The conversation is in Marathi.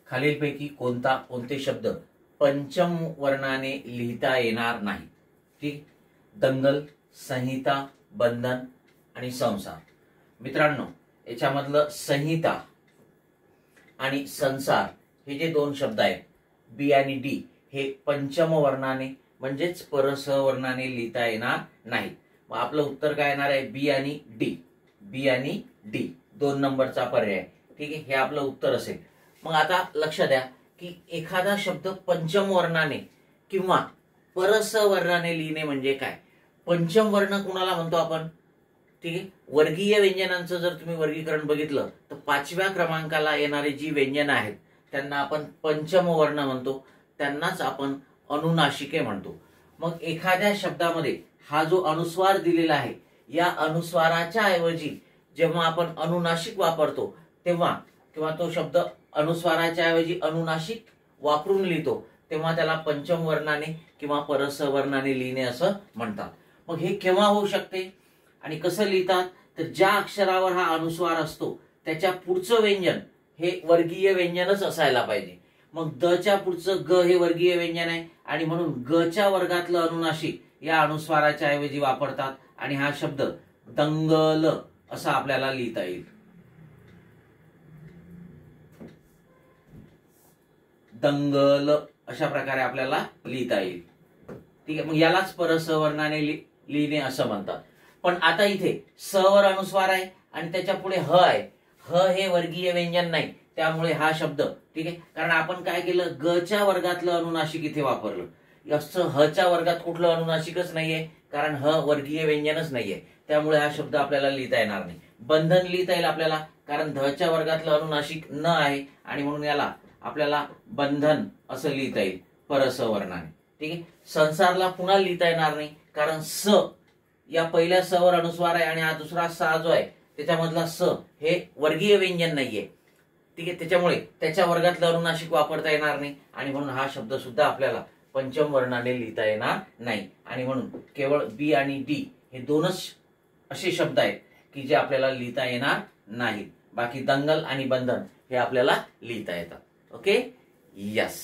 खालीलपैकी कोणते शब्द पंचम वर्णाने लिहिता येणार नाही? ठीक, दंगल, संहिता, बंधन आणि संसार. मित्रांनो, याच्यामधलं संहिता आणि संसार हे जे दोन शब्द आहेत बी आणि डी, हे पंचम वर्णाने म्हणजेच परसवर्णाने लिहिता येणार नाही. मग आपलं उत्तर काय येणार आहे? बी आणि डी. बी आणि डी 2 नंबरचा पर्याय. ठीक आहे, हे आपलं उत्तर असेल. मग आता लक्ष द्या की एखादा शब्द पंचम वर्णाने किंवा परसवर्णाने लिहिणे म्हणजे काय? पंचम वर्ण कुणाला म्हणतो आपण? ठीक आहे, वर्गीय व्यंजनांचं जर तुम्ही वर्गीकरण बघितलं तर 5व्या क्रमांकाला येणारी जी व्यंजन आहेत त्यांना आपण पंचम वर्ण म्हणतो, त्यांनाच आपण अनुनासिके म्हणतो. मग एखाद्या शब्दामध्ये हा जो अनुस्वार दिलेला आहे या अनुस्वाराच्या ऐवजी जेव्हा आपण अनुनासिक वापरतो तेव्हा, किंवा तो शब्द अनुस्वाराच्या ऐवजी अनुनासिक वापरून लिहितो तेव्हा त्याला पंचम वर्णाने किंवा परसवर्णाने लिहिणे असं म्हणतात. मग हे केव्हा होऊ शकते आणि कसं लिहितात? तर ज्या अक्षरावर हा अनुस्वार असतो त्याच्या पुढचं व्यंजन हे वर्गीय व्यंजनच असायला पाहिजे. मग द च्या पुढचं ग हे वर्गीय व्यंजन आहे आणि म्हणून ग च्या वर्गातलं अनुनासिक या अनुस्वाराच्या ऐवजी वापरतात आणि हा शब्द दंगल असा आपल्याला लिहिता येईल. दंगल अशा प्रकारे आपल्याला लिहिता येईल. ठीक आहे, मग यालाच परसवर्णाने लिहिणे असं म्हणतात. पण आता इथे स वर अनुस्वार आहे आणि त्याच्या पुढे ह आहे. ह हे वर्गीय व्यंजन नाही, त्यामुळे हा शब्द, ठीक आहे, कारण आपण काय केलं, ग च्या वर्गातलं अनुनासिक इथे वापरलं. असं ह च्या वर्गात कुठलं अनुनासिकच नाहीये, कारण ह वर्गीय व्यंजनच नाहीये, त्यामुळे हा शब्द आपल्याला लिहिता येणार नाही. बंधन लिहिता येईल आपल्याला, कारण ध च्या वर्गातलं अनुनासिक न आहे आणि म्हणून याला आपल्याला बंधन असं लिहिता येईल परसवर्णाने. ठीक आहे, संसारला पुन्हा लिहिता येणार नाही, कारण स या पहिल्या स वर अनुस्वार आहे आणि हा दुसरा सा जो आहे त्याच्यामधला स हे वर्गीय व्यंजन नाहीये. ठीक आहे, त्याच्यामुळे त्याच्या वर्गातलं अनुनासिक वापरता येणार नाही आणि म्हणून हा शब्द सुद्धा आपल्याला पंचम वर्णाने लिहिता येणार नाही. आणि म्हणून केवळ बी आणि डी हे दोनच असे शब्द आहेत की जे आपल्याला लिहिता येणार नाहीत. बाकी दंगल आणि बंधन हे आपल्याला लिहिता येतात. Okay, yes.